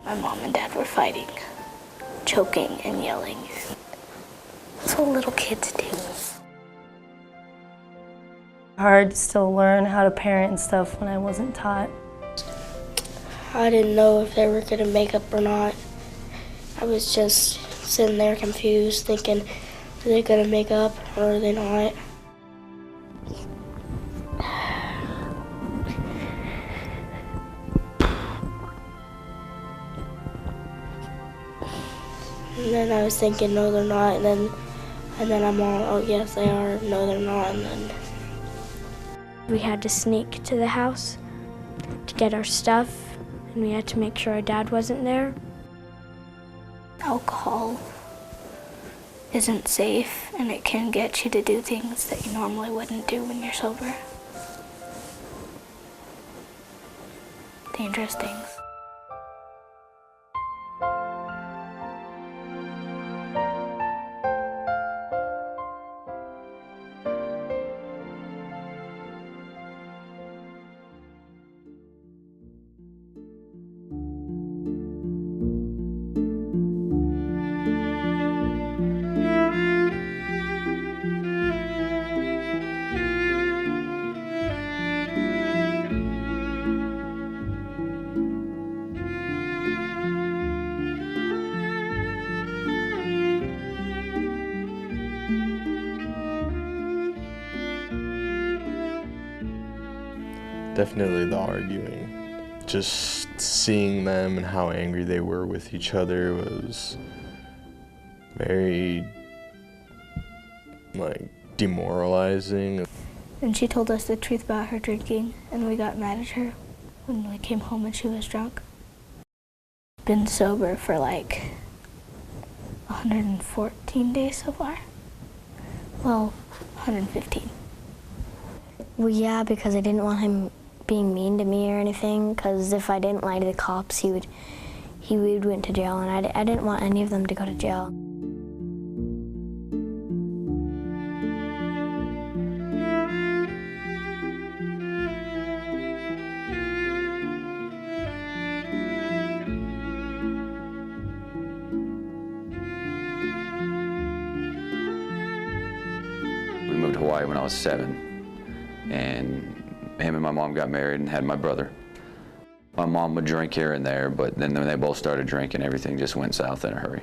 My mom and dad were fighting, choking and yelling. That's what little kids do. Hard to still learn how to parent and stuff when I wasn't taught. I didn't know if they were going to make up or not. I was just sitting there confused, thinking, are they going to make up or are they not? And then I was thinking, no, they're not. And then I'm all, oh, yes, they are. No, they're not. And then we had to sneak to the house to get our stuff, and we had to make sure our dad wasn't there. Alcohol isn't safe, and it can get you to do things that you normally wouldn't do when you're sober. Dangerous things. Definitely the arguing. Just seeing them and how angry they were with each other was very, demoralizing. And she told us the truth about her drinking, and we got mad at her when we came home and she was drunk. Been sober for 114 days so far. Well, 115. Well, yeah, because I didn't want him being mean to me or anything, because if I didn't lie to the cops, he would went to jail, and I didn't want any of them to go to jail. We moved to Hawaii when I was 7, and him and my mom got married and had my brother. My mom would drink here and there, but then when they both started drinking, everything just went south in a hurry.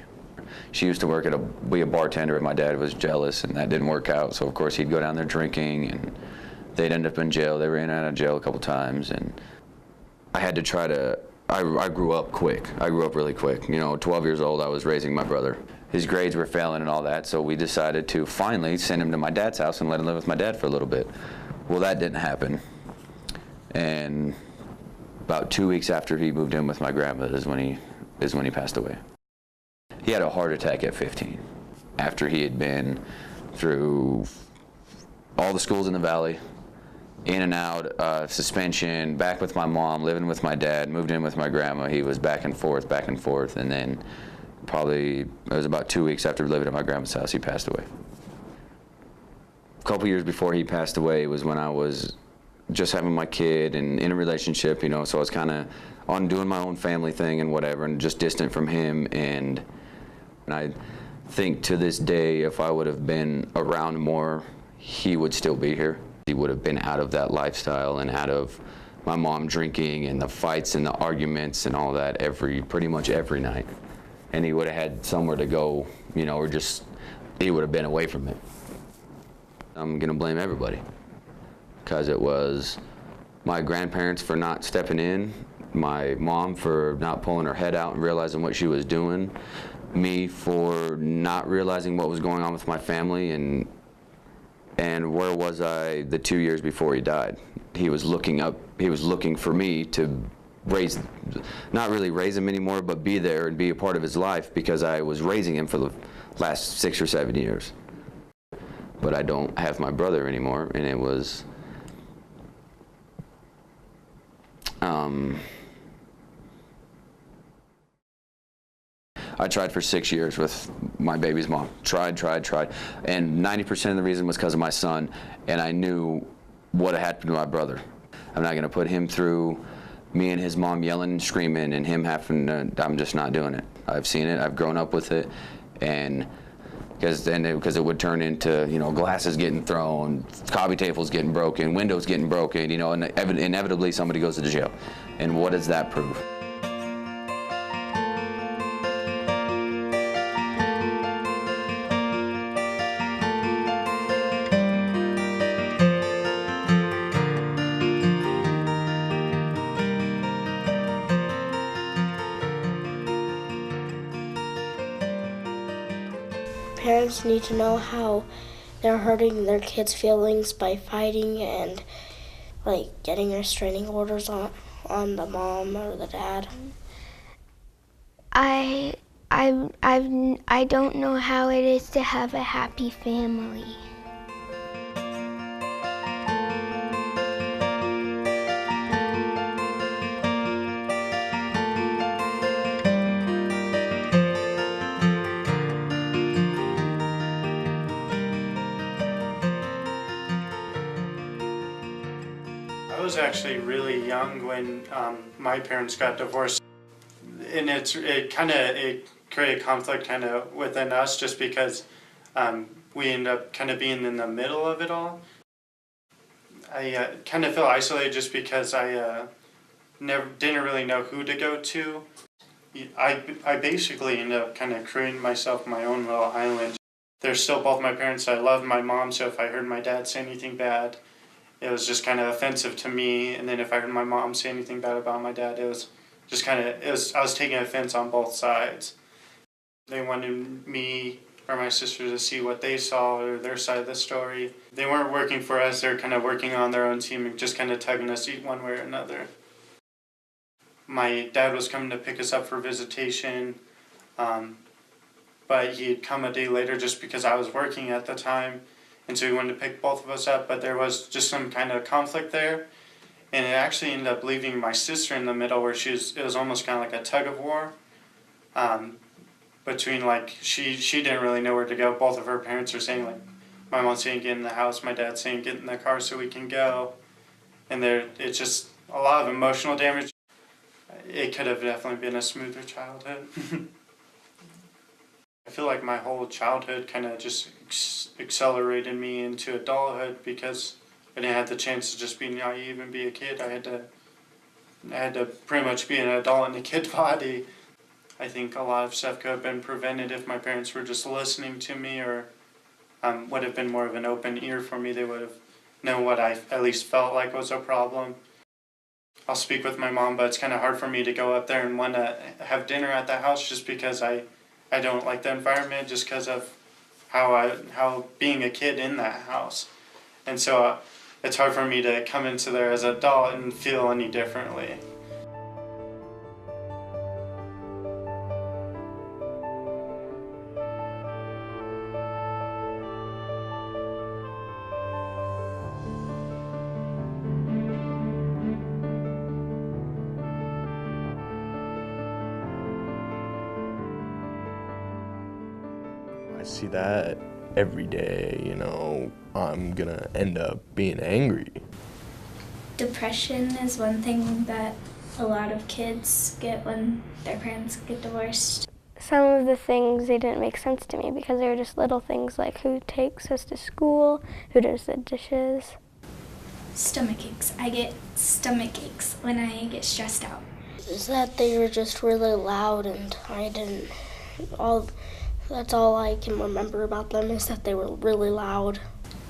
She used to be a bartender, and my dad was jealous, and that didn't work out. So of course he'd go down there drinking, and they'd end up in jail. They ran out of jail a couple times, and I had to try to. I grew up quick. I grew up really quick. 12 years old, I was raising my brother. His grades were failing and all that, so we decided to finally send him to my dad's house and let him live with my dad for a little bit. Well, that didn't happen. And about 2 weeks after he moved in with my grandma is when he passed away. He had a heart attack at 15 after he had been through all the schools in the valley, in and out, suspension, back with my mom, living with my dad, moved in with my grandma. He was back and forth, and then it was about 2 weeks after living at my grandma's house, he passed away. A couple years before he passed away was when I was just having my kid and in a relationship, so I was kind of on doing my own family thing and whatever, and just distant from him. And I think to this day, if I would have been around more, he would still be here. He would have been out of that lifestyle and out of my mom drinking and the fights and the arguments and all that pretty much every night. And he would have had somewhere to go, or just, he would have been away from it. I'm gonna blame everybody, because it was my grandparents for not stepping in, my mom for not pulling her head out and realizing what she was doing, me for not realizing what was going on with my family, and where was I the 2 years before he died? He was looking for me to not really raise him anymore, but be there and be a part of his life, because I was raising him for the last 6 or 7 years. But I don't have my brother anymore, and it was, I tried for 6 years with my baby's mom. Tried. And 90% of the reason was because of my son, and I knew what had happened to my brother. I'm not gonna put him through me and his mom yelling and screaming and him having to, I'm just not doing it. I've seen it, I've grown up with it, and because it would turn into, you know, glasses getting thrown, coffee tables getting broken, windows getting broken, you know, and inevitably somebody goes to jail. And what does that prove? Parents need to know how they're hurting their kids' feelings by fighting and like getting restraining orders on the mom or the dad. I don't know how it is to have a happy family. I was actually really young when my parents got divorced, and it created conflict kind of within us just because we ended up kind of being in the middle of it all. I kind of feel isolated just because I didn't really know who to go to. I basically ended up kind of creating myself my own little island. They're still both my parents. I love my mom, so if I heard my dad say anything bad, it was just kind of offensive to me. And then if I heard my mom say anything bad about my dad, it was just kind of, I was taking offense on both sides. They wanted me or my sister to see what they saw or their side of the story. They weren't working for us, they were kind of working on their own team and just kind of tugging us one way or another. My dad was coming to pick us up for visitation, but he'd come a day later just because I was working at the time. And so he wanted to pick both of us up, but there was just some kind of conflict there. And it actually ended up leaving my sister in the middle where it was almost kind of like a tug of war. Between like, she didn't really know where to go. Both of her parents are saying like, my mom's saying get in the house, my dad's saying get in the car so we can go. And it's just a lot of emotional damage. It could have definitely been a smoother childhood. I feel like my whole childhood kind of just accelerated me into adulthood because I didn't have the chance to just be naive and be a kid. I had to pretty much be an adult in a kid body. I think a lot of stuff could have been prevented if my parents were just listening to me or would have been more of an open ear for me. They would have known what I at least felt like was a problem. I'll speak with my mom, but it's kind of hard for me to go up there and want to have dinner at the house just because I don't like the environment just because of how being a kid in that house. And so it's hard for me to come into there as an adult and feel any differently. I see that every day, you know, I'm gonna end up being angry. Depression is one thing that a lot of kids get when their parents get divorced. Some of the things, they didn't make sense to me because they were just little things like who takes us to school, who does the dishes. Stomach aches. I get stomach aches when I get stressed out. Is that they were just really loud and that's all I can remember about them is that they were really loud.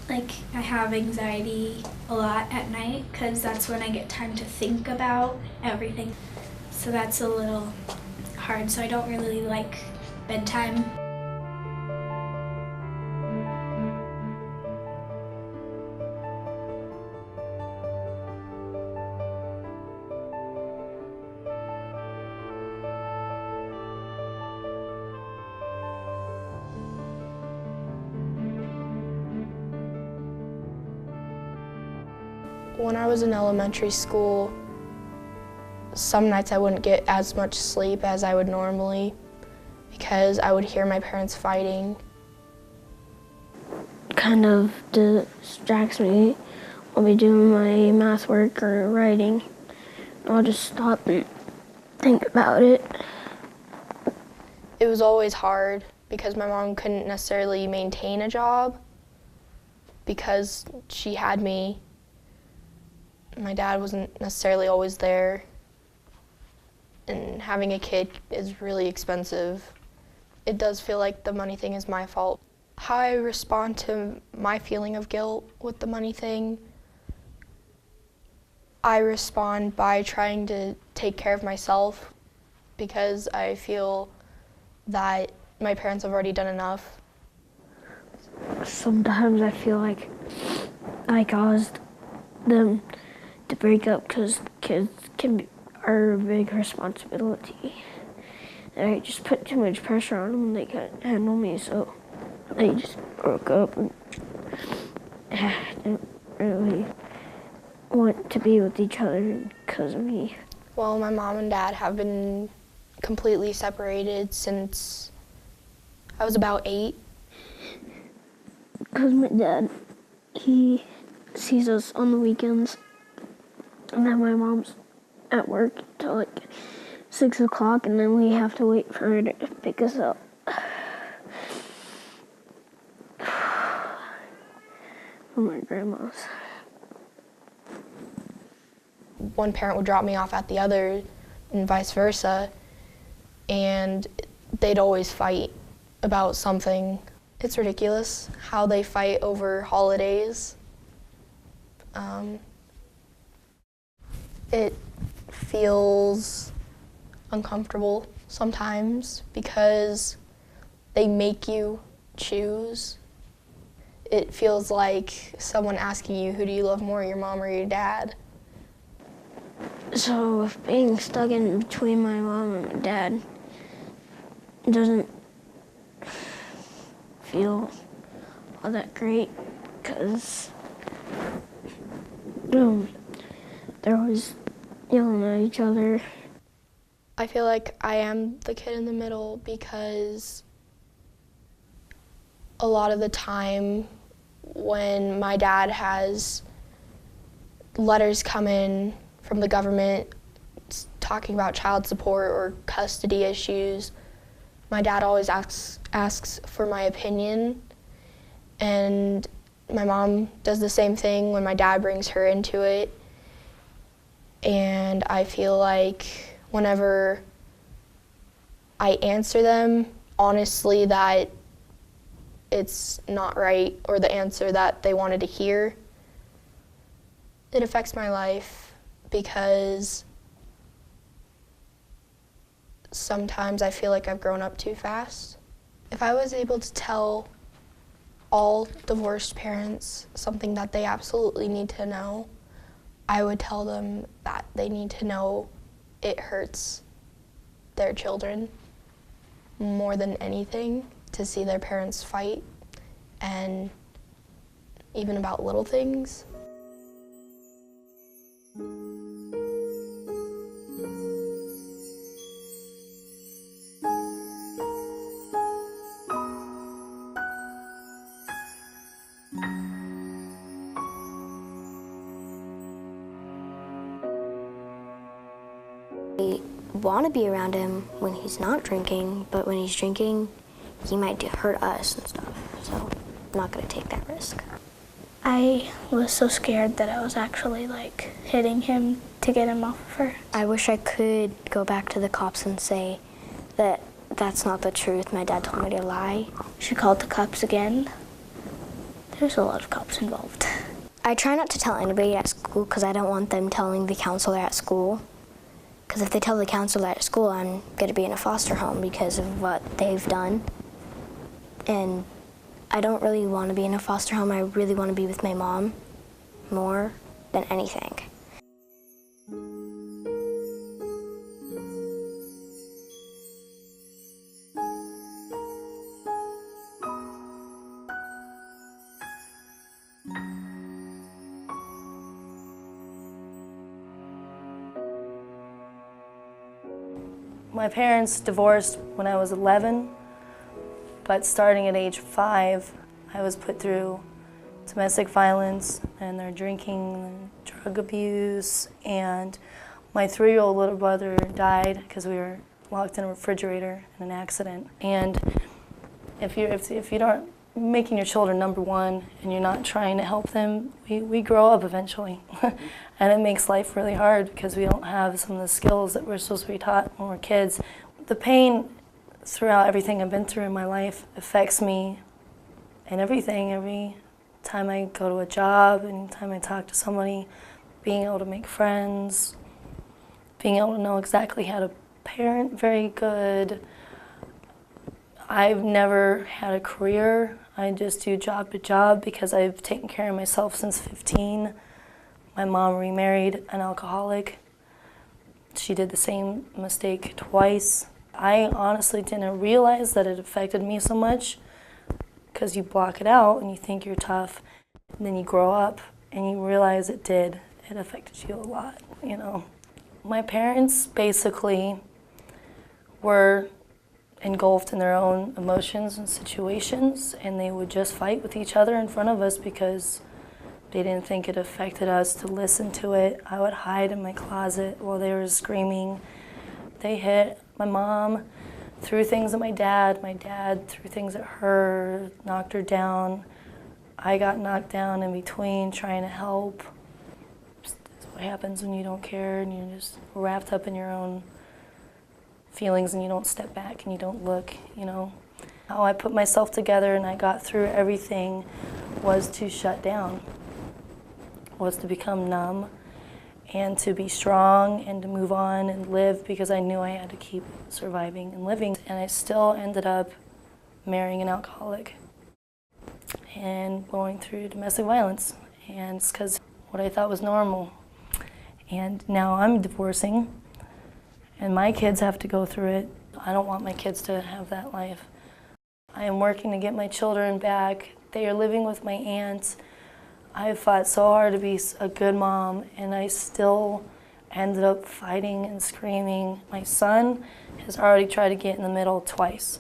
Like, I have anxiety a lot at night because that's when I get time to think about everything. So that's a little hard, so I don't really like bedtime. When I was in elementary school, some nights I wouldn't get as much sleep as I would normally because I would hear my parents fighting. Kind of distracts me I'll be doing my math work or writing. I'll just stop and think about it. It was always hard because my mom couldn't necessarily maintain a job because she had me. My dad wasn't necessarily always there. And having a kid is really expensive. It does feel like the money thing is my fault. How I respond to my feeling of guilt with the money thing, I respond by trying to take care of myself because I feel that my parents have already done enough. Sometimes I feel like I caused them to break up because kids are a big responsibility. And I just put too much pressure on them and they couldn't handle me, so they just broke up and didn't really want to be with each other because of me. Well, my mom and dad have been completely separated since I was about 8. Because my dad, he sees us on the weekends, and then my mom's at work until like 6 o'clock, and then we have to wait for her to pick us up. From my grandma's. One parent would drop me off at the other, and vice versa, and they'd always fight about something. It's ridiculous how they fight over holidays. It feels uncomfortable sometimes because they make you choose. It feels like someone asking you, who do you love more, your mom or your dad? So if being stuck in between my mom and my dad doesn't feel all that great because they're always yelling at each other. I feel like I am the kid in the middle because a lot of the time when my dad has letters come in from the government talking about child support or custody issues, my dad always asks for my opinion, and my mom does the same thing when my dad brings her into it. And I feel like whenever I answer them honestly that it's not right or the answer that they wanted to hear, it affects my life because sometimes I feel like I've grown up too fast. If I was able to tell all divorced parents something that they absolutely need to know, I would tell them that they need to know it hurts their children more than anything to see their parents fight, and even about little things. I want to be around him when he's not drinking, but when he's drinking, he might hurt us and stuff, so I'm not going to take that risk. I was so scared that I was actually like hitting him to get him off of her. I wish I could go back to the cops and say that that's not the truth. My dad told me to lie. She called the cops again. There's a lot of cops involved. I try not to tell anybody at school because I don't want them telling the counselor at school. Because if they tell the counselor at school, I'm going to be in a foster home because of what they've done. And I don't really want to be in a foster home. I really want to be with my mom more than anything. My parents divorced when I was 11, but starting at age 5, I was put through domestic violence, and their drinking, and drug abuse, and my 3-year-old little brother died because we were locked in a refrigerator in an accident. And if you don't making your children number one and you're not trying to help them, we grow up eventually. And it makes life really hard because we don't have some of the skills that we're supposed to be taught when we're kids. The pain throughout everything I've been through in my life affects me in everything. Every time I go to a job, any time I talk to somebody, being able to make friends, being able to know exactly how to parent very good. I've never had a career. I just do job to job because I've taken care of myself since 15. My mom remarried an alcoholic. She did the same mistake twice. I honestly didn't realize that it affected me so much because you block it out and you think you're tough. And then you grow up and you realize it did. It affected you a lot, you know. My parents basically were engulfed in their own emotions and situations, and they would just fight with each other in front of us because they didn't think it affected us to listen to it. I would hide in my closet while they were screaming. They hit my mom, threw things at my dad threw things at her, knocked her down. I got knocked down in between trying to help. That's what happens when you don't care and you're just wrapped up in your own feelings and you don't step back and you don't look, you know. How I put myself together and I got through everything was to shut down, was to become numb and to be strong and to move on and live because I knew I had to keep surviving and living. And I still ended up marrying an alcoholic and going through domestic violence. And it's because what I thought was normal. And now I'm divorcing. And my kids have to go through it. I don't want my kids to have that life. I am working to get my children back. They are living with my aunt. I have fought so hard to be a good mom, and I still ended up fighting and screaming. My son has already tried to get in the middle twice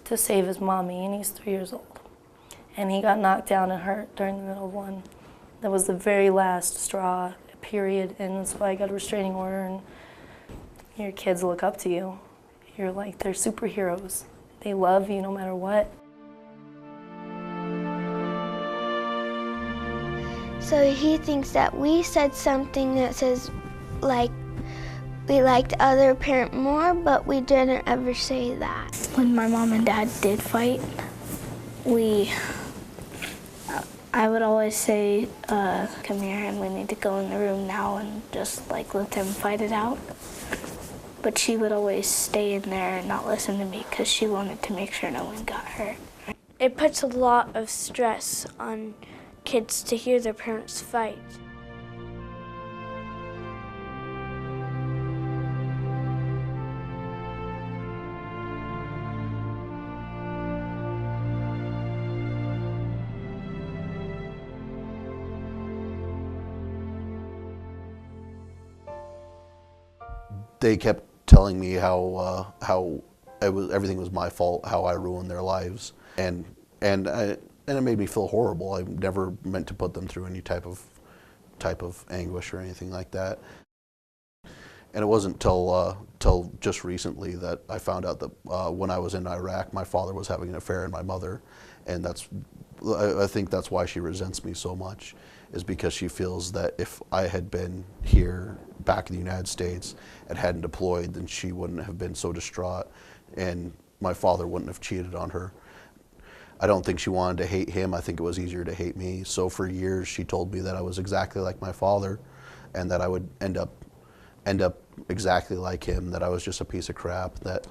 to save his mommy, and he's 3 years old. And he got knocked down and hurt during the middle of one. That was the very last straw, period, and that's why I got a restraining order. And your kids look up to you. You're like, they're superheroes. They love you no matter what. So he thinks that we said something that says, like, we liked other parent more, but we didn't ever say that. When my mom and dad did fight, I would always say, come here and we need to go in the room now and just like let them fight it out. But she would always stay in there and not listen to me because she wanted to make sure no one got hurt. It puts a lot of stress on kids to hear their parents fight. They kept telling me how everything was my fault, how I ruined their lives, and it made me feel horrible. I never meant to put them through any type of anguish or anything like that. And it wasn't till just recently that I found out that when I was in Iraq, my father was having an affair with my mother, and I think that's why she resents me so much, is because she feels that if I had been here back in the United States and hadn't deployed, then she wouldn't have been so distraught and my father wouldn't have cheated on her. I don't think she wanted to hate him. I think it was easier to hate me. So for years she told me that I was exactly like my father and that I would end up exactly like him, that I was just a piece of crap, that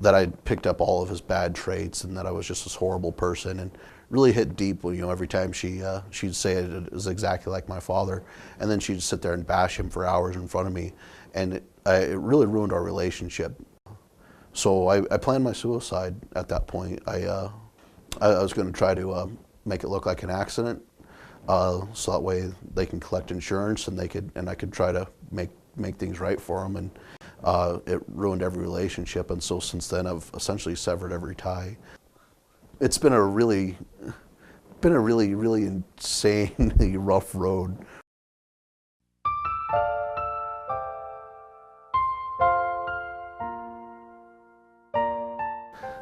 I'd picked up all of his bad traits and that I was just this horrible person. And really hit deep, every time she'd say it was exactly like my father, and then she'd sit there and bash him for hours in front of me, and it really ruined our relationship. So I planned my suicide at that point. I was going to try to make it look like an accident, so that way they can collect insurance and I could try to make things right for them. And it ruined every relationship, and so since then I've essentially severed every tie. It's been a really been a really, really insanely rough road.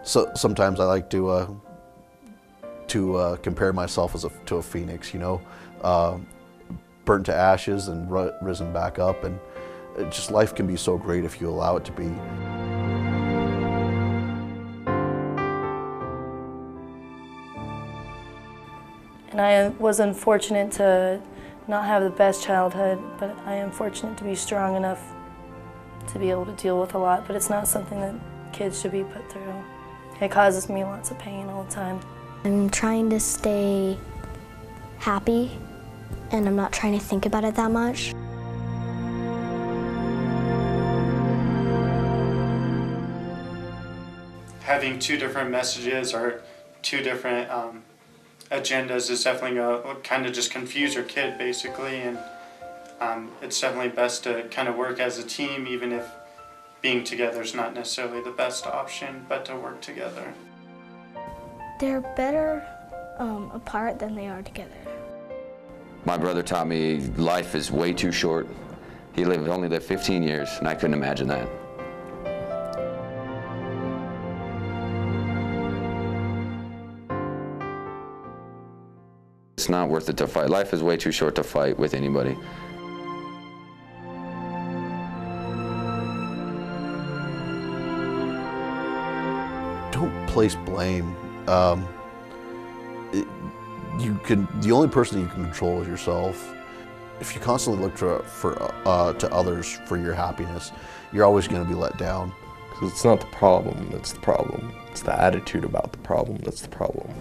So sometimes I like to compare myself to a phoenix, you know, burnt to ashes and risen back up, and just life can be so great if you allow it to be. And I was unfortunate to not have the best childhood, but I am fortunate to be strong enough to be able to deal with a lot, but it's not something that kids should be put through. It causes me lots of pain all the time. I'm trying to stay happy, and I'm not trying to think about it that much. Having two different messages or two different agendas is definitely going to kind of just confuse your kid, basically, and it's definitely best to kind of work as a team, even if being together is not necessarily the best option, but to work together. They're better apart than they are together. My brother taught me life is way too short. He only lived 15 years, and I couldn't imagine that. It's not worth it to fight. Life is way too short to fight with anybody. Don't place blame. The only person you can control is yourself. If you constantly look to others for your happiness, you're always going to be let down. Because it's not the problem that's the problem. It's the attitude about the problem that's the problem.